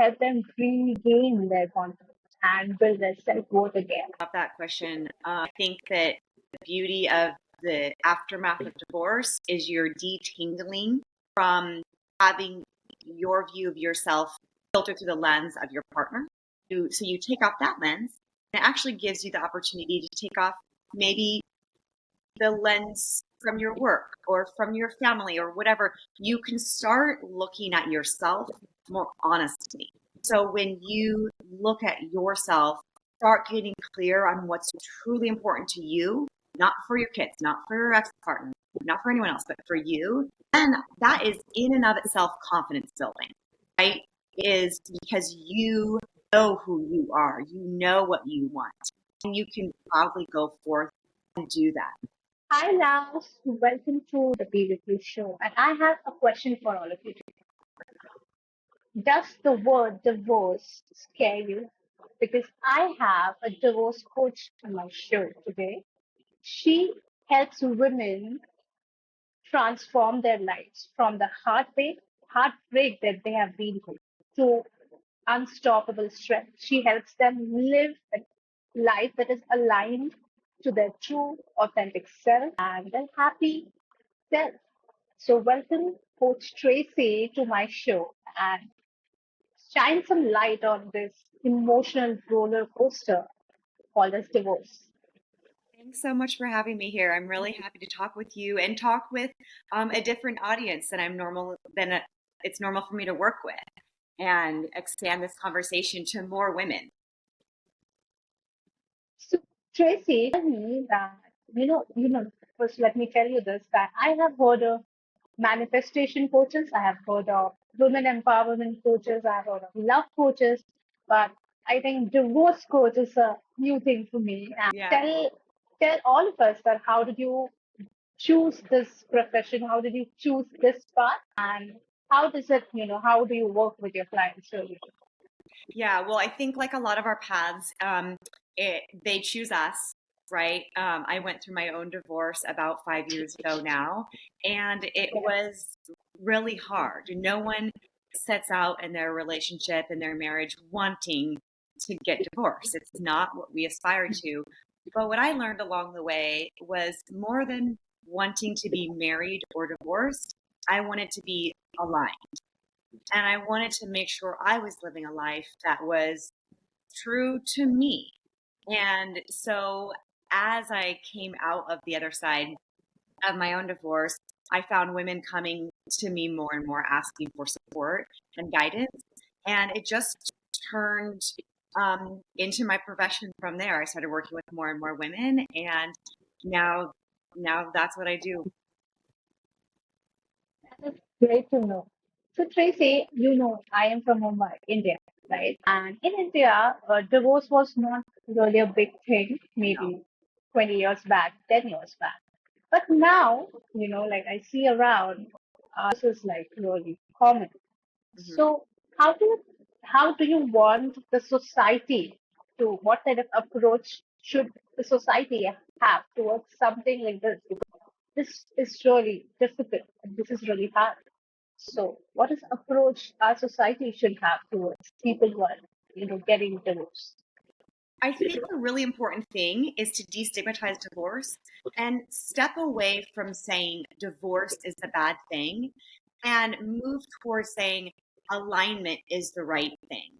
help them regain their confidence and build their self-worth again? Love that question. I think that the beauty of the aftermath of divorce is you're detangling from having your view of yourself filtered through the lens of your partner. So you take off that lens, and it actually gives you the opportunity to take off maybe the lens from your work or from your family or whatever. You can start looking at yourself more honestly. So when you look at yourself, start getting clear on what's truly important to you, not for your kids, not for your ex-partner, not for anyone else, but for you. And that is in and of itself confidence building, right? Is because you know who you are, you know what you want, and you can proudly go forth and do that. Hi, Lars. Welcome to the BBQ show. And I have a question for all of you. Does the word divorce scare you? Because I have a divorce coach on my show today. She helps women transform their lives from the heartbreak that they have been through to unstoppable strength. She helps them live a life that is aligned to their true, authentic self and a happy self. So, welcome, Coach Tracy, to my show and shine some light on this emotional roller coaster called as divorce. Thanks so much for having me here. I'm really happy to talk with you and talk with a different audience than it's normal for me to work with, and expand this conversation to more women. So, Tracy, tell me that first let me tell you this that I have heard of manifestation coaches, I have heard of women empowerment coaches, I have heard of love coaches, but I think divorce coach is a new thing for me. And Yeah. tell all of us that how did you choose this profession? How did you choose this path? And how do you work with your clients really? Yeah, well, I think like a lot of our paths, they choose us, right? I went through my own divorce about 5 years ago now, and it Yeah. was really hard. No one sets out in their relationship and their marriage wanting to get divorced. It's not what we aspire to. But what I learned along the way was more than wanting to be married or divorced, I wanted to be aligned. And I wanted to make sure I was living a life that was true to me. And so as I came out of the other side of my own divorce, I found women coming to me more and more asking for support and guidance. And it just turned into my profession from there. I started working with more and more women, and now now that's what I do. That is great to know. So, Tracy, I am from Mumbai, India, right? And in India, divorce was not really a big thing, No. maybe 20 years back, 10 years back. But now, like I see around, this is like really common. Mhm. So, how do you want the society to, what kind of approach should the society have towards something like this? This is really difficult and this is really hard. So, what is approach our society should have towards people who are, getting divorced? I think a really important thing is to destigmatize divorce and step away from saying divorce is a bad thing and move towards saying alignment is the right thing.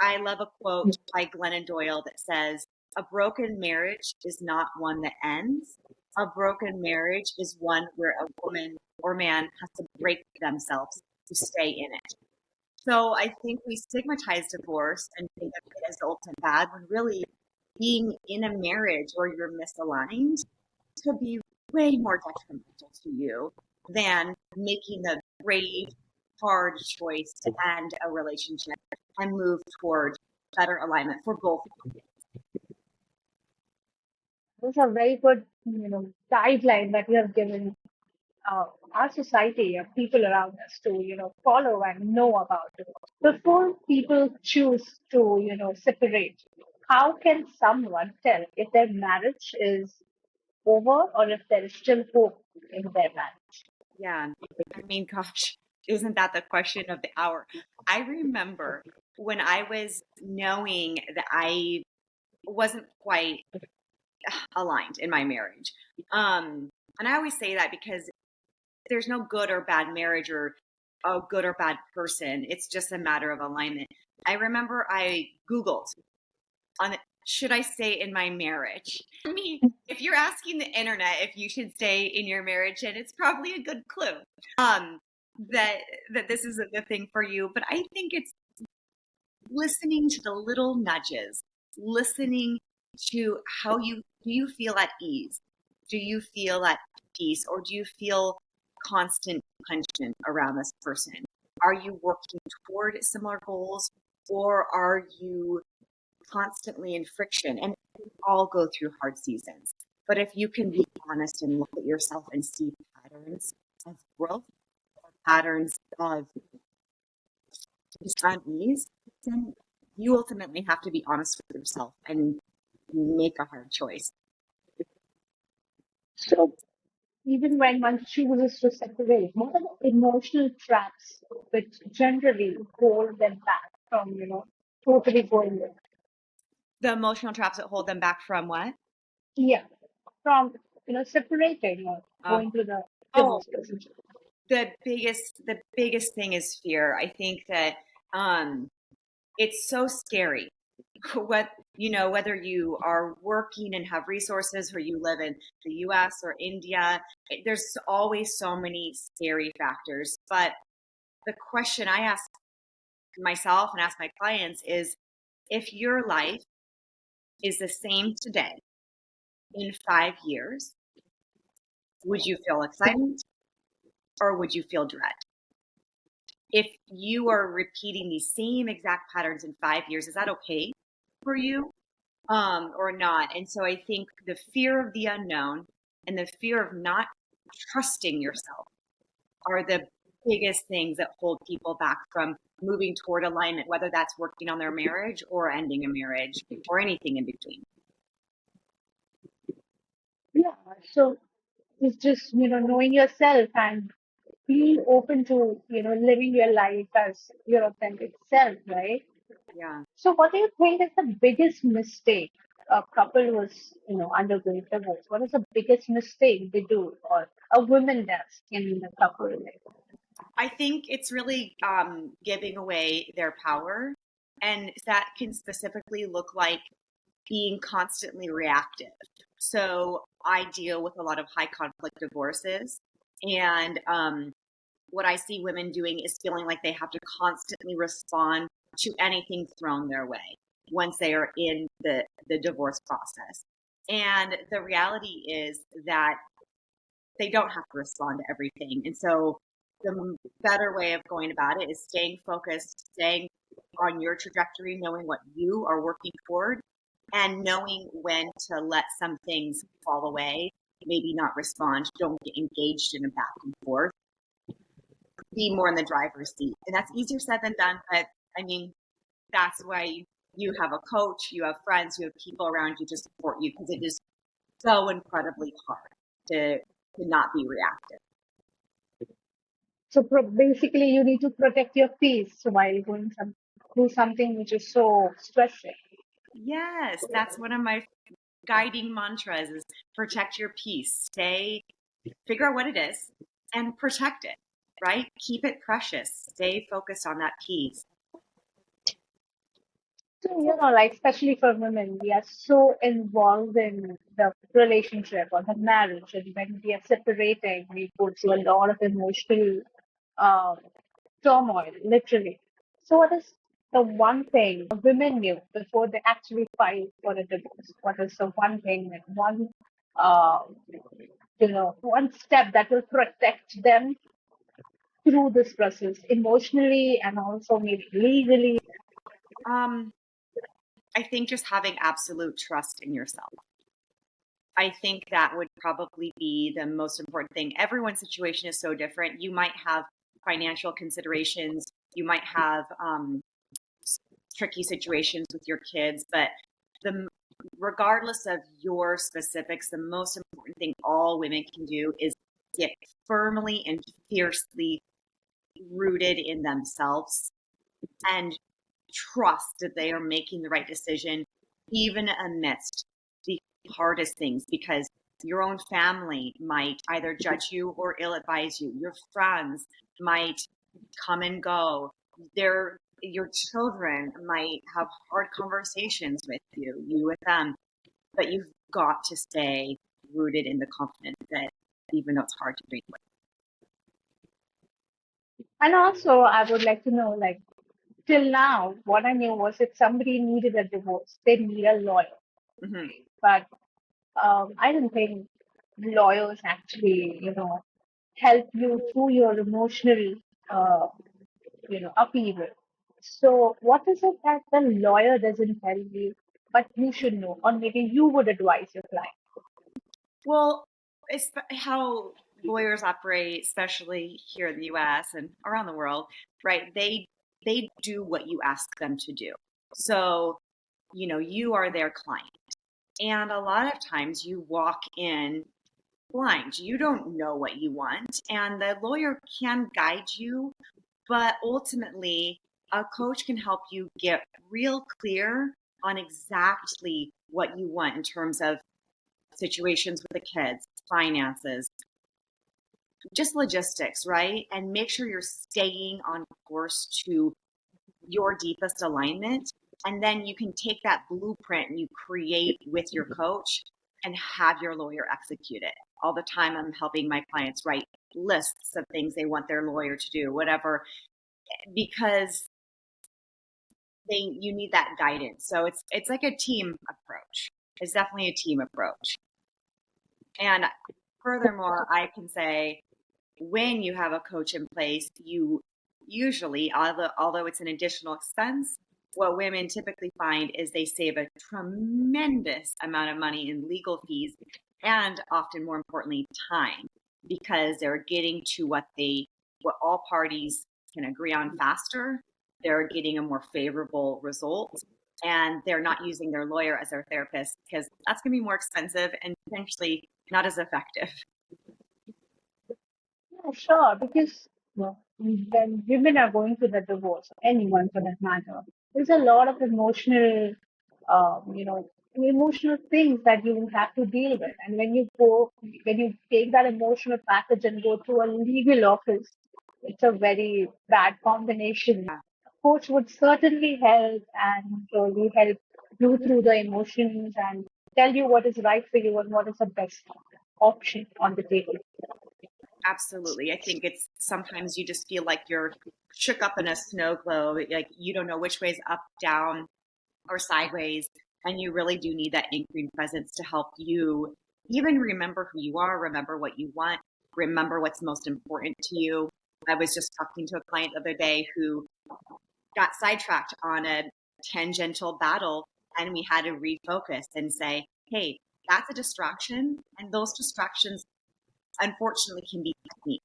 I love a quote by Glennon Doyle that says, "A broken marriage is not one that ends. A broken marriage is one where a woman or man has to break themselves to stay in it." So I think we stigmatize divorce and think of it as the ultimate bad when really being in a marriage where you're misaligned could be way more detrimental to you than making the brave, hard choice to end a relationship and move toward better alignment for both. Those are very good, guideline that you have given our society and people around us to, follow and know about it. Before people choose to, separate, how can someone tell if their marriage is over or if there is still hope in their marriage? Yeah. I mean, gosh, isn't that the question of the hour? I remember when I was knowing that I wasn't quite aligned in my marriage. And I always say that because there's no good or bad marriage or a good or bad person. It's just a matter of alignment. I remember I Googled on should I stay in my marriage? I mean, if you're asking the internet if you should stay in your marriage, and it's probably a good clue um, that this isn't the thing for you. But I think it's listening to the little nudges, listening to how you feel at ease? Do you feel at peace, or do you feel constant tension around this person? Are you working toward similar goals, or are you constantly in friction? And we all go through hard seasons. But if you can be honest and look at yourself and see patterns of growth, patterns of unease, then you ultimately have to be honest with yourself and make a hard choice. So even when one chooses to separate, what are the emotional traps which generally hold them back from, totally going with? The emotional traps that hold them back from what? Yeah, from, separating or Uh, going through the oh, divorce procedure. the biggest thing is fear. I think that um, it's so scary. What whether you are working and have resources, or you live in the U.S. or India, there's always so many scary factors. But the question I ask myself and ask my clients is, if your life is the same today in 5 years, would you feel excitement or would you feel dread? If you are repeating these same exact patterns in 5 years, is that okay for you, or not? And so I think the fear of the unknown and the fear of not trusting yourself are the biggest things that hold people back from moving toward alignment, whether that's working on their marriage or ending a marriage or anything in between. Yeah, so it's just, knowing yourself and being open to, living your life as your authentic self, right? Yeah. So what do you think is the biggest mistake a couple was, undergoing divorce? What is the biggest mistake they do or a woman does in the couple? Like, I think it's really giving away their power. And that can specifically look like being constantly reactive. So I deal with a lot of high conflict divorces. And what I see women doing is feeling like they have to constantly respond to anything thrown their way once they are in the divorce process. And the reality is that they don't have to respond to everything. And so the better way of going about it is staying focused, staying on your trajectory, knowing what you are working toward, and knowing when to let some things fall away, maybe not respond, don't get engaged in a back and forth, be more in the driver's seat. And that's easier said than done, but I mean, that's why you have a coach, you have friends, you have people around you to support you, because it is so incredibly hard to not be reactive. so basically, you need to protect your peace while going through something which is so stressful. Yes, that's one of my guiding mantras is protect your peace. Figure out what it is and protect it, right? Keep it precious. Stay focused on that peace. So, like, especially for women, we are so involved in the relationship or the marriage, and when we are separating, we go through a lot of emotional uh, turmoil, literally. So, what is the one thing women knew before they actually filed for a divorce? What is the one thing, like uh, one step that will protect them through this process emotionally and also maybe legally? Um, I think just having absolute trust in yourself. I think that would probably be the most important thing. Everyone's situation is so different. You might have financial considerations, you might have tricky situations with your kids, but the regardless of your specifics, the most important thing all women can do is get firmly and fiercely rooted in themselves and trust that they are making the right decision, even amidst the hardest things, because your own family might either judge you or ill advise you. Your friends might come and go. Your children might have hard conversations with you, you with them, but you've got to stay rooted in the confidence that even though it's hard to breathe And also, I would like to know, like, till now, what I knew was if somebody needed a divorce, they need a lawyer. with. Hmm. But I don't think lawyers actually, help you through your emotional, uh, upheaval. So, what is it that the lawyer doesn't tell you, but you should know, or maybe you would advise your client? Well, it's how lawyers operate, especially here in the U.S. and around the world, right? They do what you ask them to do. So, you are their client. And a lot of times you walk in blind. You don't know what you want, and the lawyer can guide you, but ultimately, a coach can help you get real clear on exactly what you want in terms of situations with the kids, finances, just logistics, right? And make sure you're staying on course to your deepest alignment. And then you can take that blueprint and you create with your coach and have your lawyer execute it. All the time, I'm helping my clients write lists of things they want their lawyer to do, whatever, because you need that guidance. So it's like a team approach. It's definitely a team approach. And furthermore, I can say when you have a coach in place, you usually, although it's an additional expense, what women typically find is they save a tremendous amount of money in legal fees and often more importantly, time, because they're getting to what all parties can agree on faster. They're getting a more favorable result, and they're not using their lawyer as their therapist because that's going to be more expensive and potentially not as effective. Yeah, sure, because when women are going through the divorce, anyone for that matter, there's a lot of emotional things that you have to deal with. And when you take that emotional package and go to a legal office, it's a very bad combination. A coach would certainly help and really help you through the emotions and tell you what is right for you and what is the best option on the table. Absolutely. I think it's sometimes you just feel like you're shook up in a snow globe, like you don't know which way's up, down, or sideways. And you really do need that anchoring presence to help you even remember who you are, remember what you want, remember what's most important to you. I was just talking to a client the other day who got sidetracked on a tangential battle, and we had to refocus and say, hey, that's a distraction. And those distractions, unfortunately, can be techniques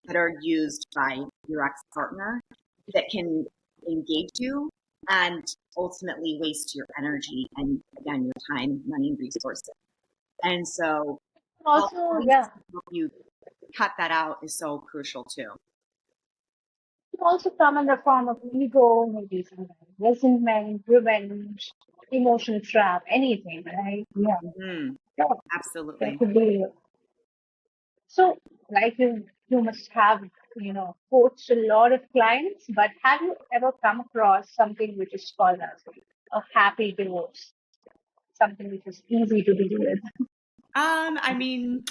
that are used by your ex partner that can engage you and ultimately waste your energy and, again, your time, money, resources. And so, Also, having yeah, someone help you cut that out is so crucial too. it also come in the form of ego, maybe sometimes resentment, revenge, emotional trap, anything, right? Yeah, Hmm. yeah, that Absolutely. could be. So, like you must have, coached a lot of clients, but have you ever come across something which is called as a happy divorce? Something which is easy to deal with. I mean,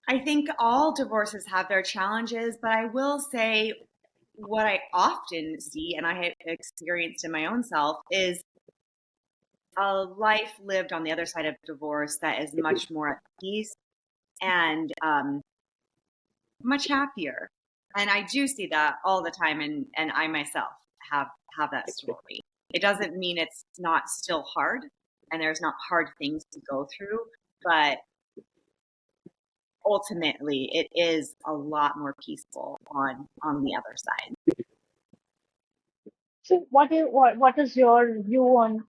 I think all divorces have their challenges, but I will say what I often see and I have experienced in my own self is a life lived on the other side of divorce that is much more at peace and much happier. And I do see that all the time, and I myself have that story. It doesn't mean it's not still hard, and there's not hard things to go through, but ultimately, it is a lot more peaceful on the other side. So, what is your view on,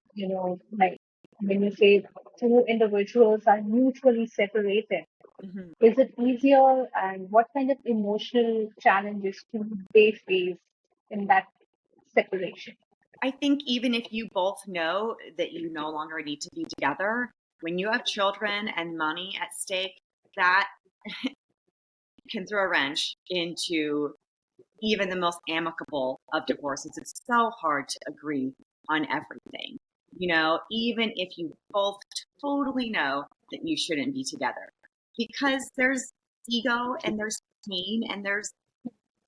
like when you say two individuals are mutually separated? Mhm. Is it easier, and what kind of emotional challenges do they face in that separation? I think even if you both know that you no longer need to be together, when you have children and money at stake, that can throw a wrench into even the most amicable of divorces. It's so hard to agree on everything, even if you both totally know that you shouldn't be together, because there's ego and there's pain and there's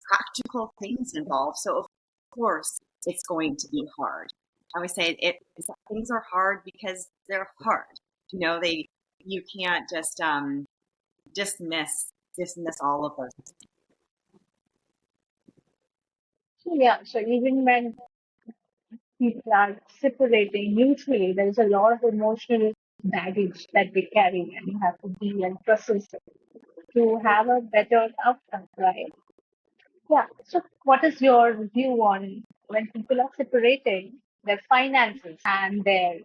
practical things involved. So, of course, it's going to be hard. I always say things are hard because they're hard. You can't just dismiss all of those. So yeah, so even when people are separating, usually there's a lot of emotional baggage that they carry and you have to deal and process it to have a better outcome, right? Yeah. So what is your view on when people are separating their finances and their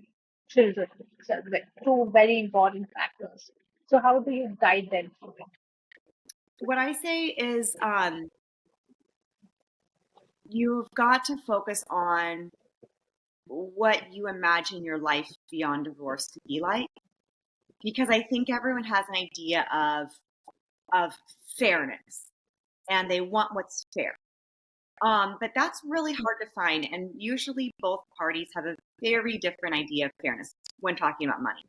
children? So the two very important factors. So how do you guide them through it? What I say is you've got to focus on what you imagine your life beyond divorce to be like, because I think everyone has an idea of fairness and they want what's fair. But that's really hard to find, and usually both parties have a very different idea of fairness when talking about money.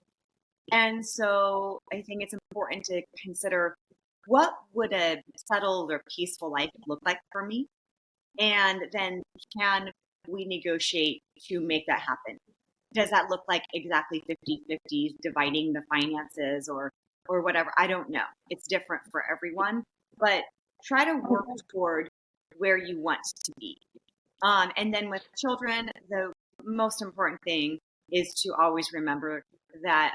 And so I think it's important to consider, what would a settled or peaceful life look like for me? And then, can we negotiate to make that happen? Does that look like exactly 50-50 dividing the finances, or whatever? I don't know. It's different for everyone, but try to work toward where you want to be. And then with children, the most important thing is to always remember that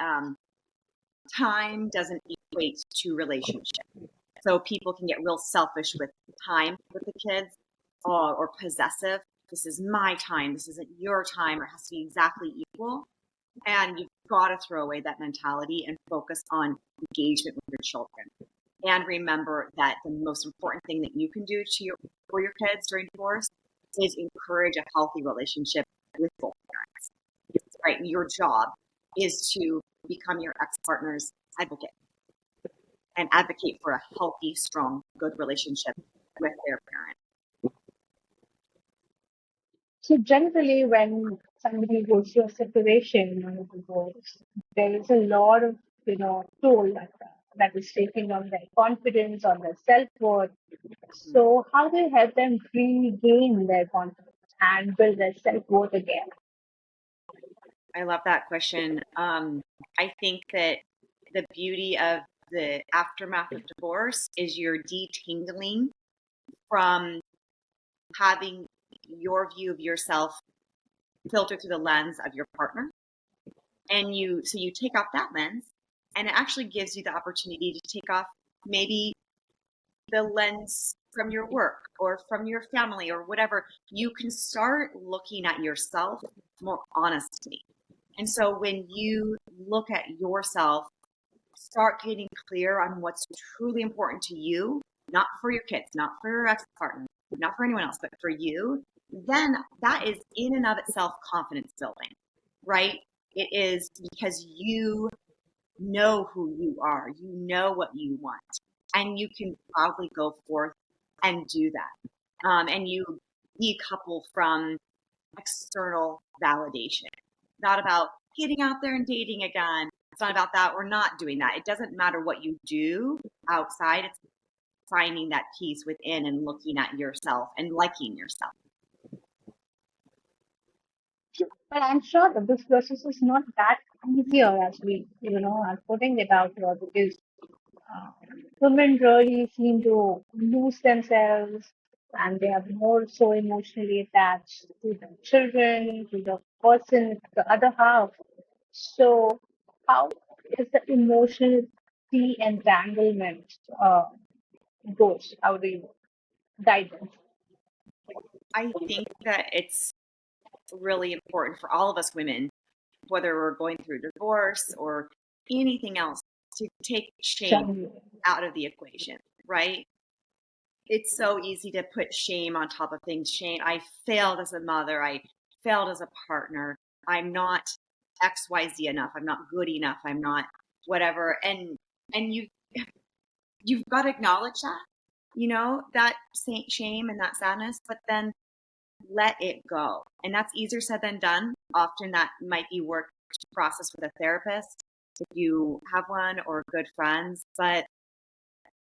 time doesn't equate to relationship. So people can get real selfish with time with the kids, or possessive. This is my time. This isn't your time, or it has to be exactly equal. And you've got to throw away that mentality and focus on engagement with your children. And remember that the most important thing that you can do for your kids during divorce is encourage a healthy relationship with both parents. Right? Your job is to become your ex-partner's advocate and advocate for a healthy, strong, good relationship with their parent. So generally, when somebody goes through a separation or a divorce, there is a lot of toll that is taken on their confidence, on their self worth. So how do you help them regain their confidence and build their self worth again? I love that question. I think that the beauty of the aftermath of divorce is you're detangling from having your view of yourself filtered through the lens of your partner. And you take off that lens, and it actually gives you the opportunity to take off maybe the lens from your work or from your family or whatever. You can start looking at yourself more honestly. And so when you look at yourself, start getting clear on what's truly important to you, not for your kids, not for your ex partner, not for anyone else, but for you, then that is in and of itself confidence building, right? It is because you know who you are, you know what you want, and you can proudly go forth and do that. And you decouple from external validation. Not about getting out there and dating again. It's not about that. We're not doing that. It doesn't matter what you do outside. It's finding that peace within and looking at yourself and liking yourself. But I'm sure that this process is not that easier as we, are putting it out here because uh, women really seem to lose themselves and they are more so emotionally attached to the children, to the person, the other half. So, how is the emotional de-entanglement goes? How do you guide them? I think that it's really important for all of us women, whether we're going through divorce or anything else, to take shame Generally. out of the equation, right? It's so easy to put shame on top of things. Shame, I failed as a mother. I failed as a partner. I'm not XYZ enough. I'm not good enough. I'm not whatever. And you've got to acknowledge that, that shame and that sadness, but then let it go. And that's easier said than done. Often that might be work to process with a therapist if you have one, or good friends. But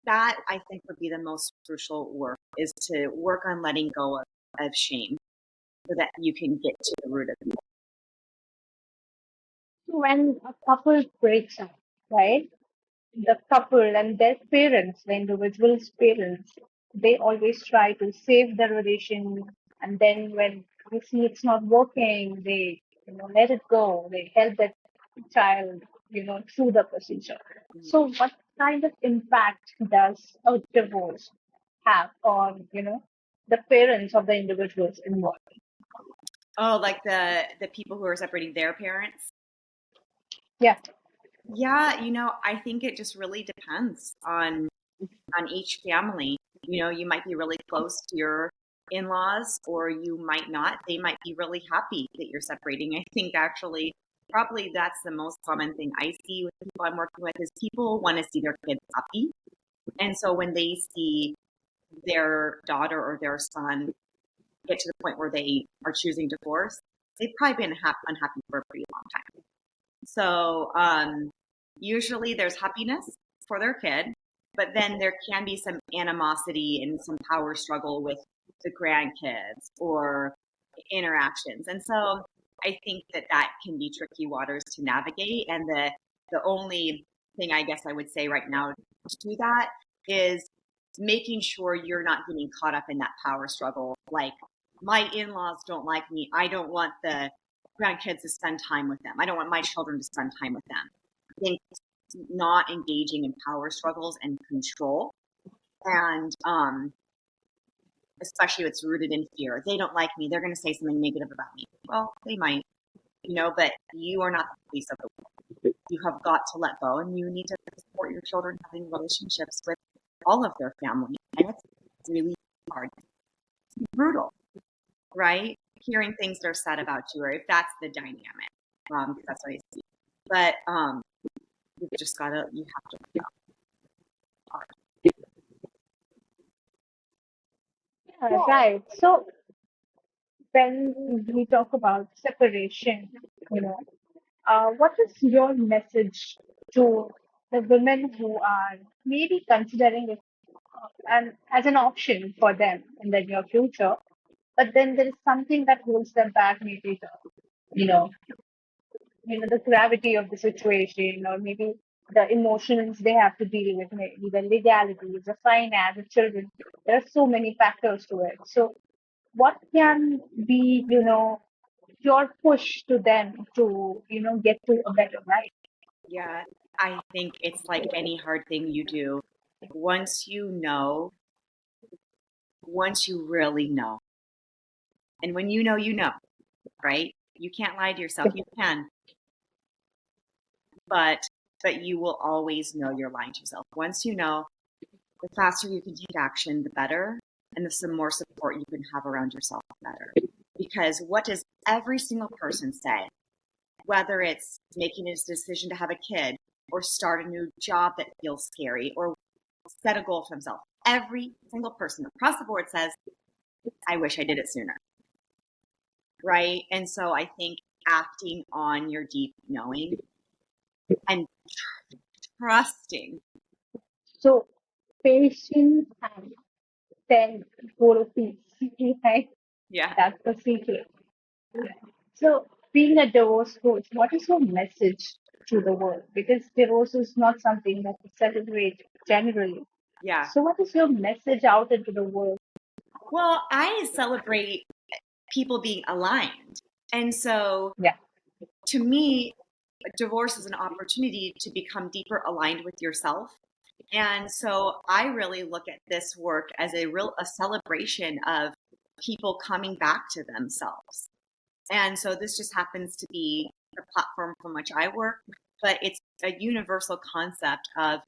that, I think, would be the most crucial work, is to work on letting go of shame so that you can get to the root of it. When a couple breaks up, right? The couple and their parents, the individual's parents, they always try to save the relation. And then when they see it's not working, they, let it go. They help that child, through the procedure. So what kind of impact does a divorce have on, the parents of the individuals involved? Oh, like the people who are separating their parents? Yeah. Yeah, I think it just really depends on each family. You might be really close to your in-laws, or you might not. They might be really happy that you're separating. I think actually probably that's the most common thing I see with people I'm working with, is people want to see their kids happy. And so when they see their daughter or their son get to the point where they are choosing divorce, they've probably been unhappy for a pretty long time. So usually there's happiness for their kid, but then there can be some animosity and some power struggle with the grandkids or interactions. And so I think that can be tricky waters to navigate. And the only thing I guess I would say right now to do that is making sure you're not getting caught up in that power struggle. Like, my in-laws don't like me. I don't want the grandkids to spend time with them. I don't want my children to spend time with them. I think not engaging in power struggles and control, and especially if it's rooted in fear. They don't like me. They're going to say something negative about me. Well, they might, but you are not the police of the world. You have got to let go, and you need to support your children having relationships with all of their family. And it's really hard. It's brutal, right? Hearing things that are said about you, or if that's the dynamic, because that's what I see. But you have to let go. Hard. Yeah, right. So when we talk about separation, you know, what is your message to the women who are maybe considering it and as an option for them in the near future, but then there is something that holds them back, maybe you know, the gravity of the situation, or maybe the emotions they have to deal with, maybe the legalities, the finance, the children. There are so many factors to it. So, what can be, your push to them to, get to a better life? Yeah, I think it's like any hard thing you do. Once once you really know, and when you know, right? You can't lie to yourself. You can, but you will always know you're lying to yourself. Once you know, the faster you can take action, the better, and the some more support you can have around yourself, the better. Because what does every single person say? Whether it's making a decision to have a kid, or start a new job that feels scary, or set a goal for themselves. Every single person across the board says, I wish I did it sooner. Right? And so I think acting on your deep knowing and trusting. So, patience and then go to peace. Right? Yeah. That's the secret. So, being a divorce coach, what is your message to the world? Because divorce is not something that we celebrate generally. Yeah. So, what is your message out into the world? Well, I celebrate people being aligned. And so Yeah. to me, divorce is an opportunity to become deeper aligned with yourself. And so I really look at this work as a celebration of people coming back to themselves. And so this just happens to be the platform from which I work, but it's a universal concept of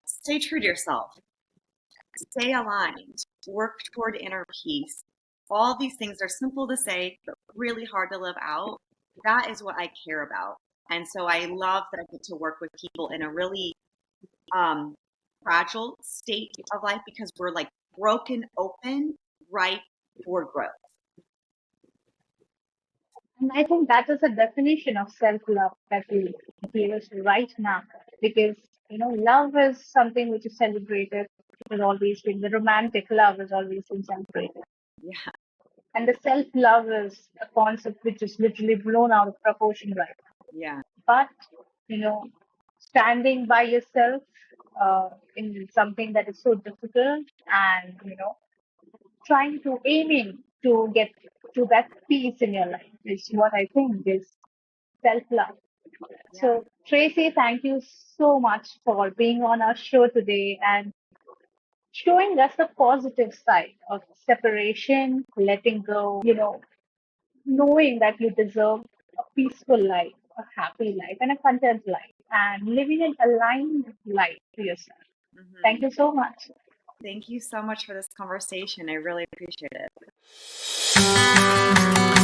stay true to yourself, stay aligned, work toward inner peace. All these things are simple to say, but really hard to live out, that is what I care about. And so I love that I get to work with people in a really um, fragile state of life because we're like broken open, ripe for growth. And I think that is a definition of self-love that we gave us right now. Because, love is something which is celebrated. It has always been, the romantic love has always been celebrated. Yeah, And the self-love is a concept which is literally blown out of proportion right now. yeah, But, you know, standing by yourself in something that is so difficult and, trying to aiming to get to that peace in your life is what I think is self-love. yeah, So, Tracy, thank you so much for being on our show today and showing us the positive side of separation, letting go, knowing that you deserve a peaceful life, a happy life, and a content life, and living an aligned life to yourself. hmm. Thank you so much. Thank you so much for this conversation. I really appreciate it.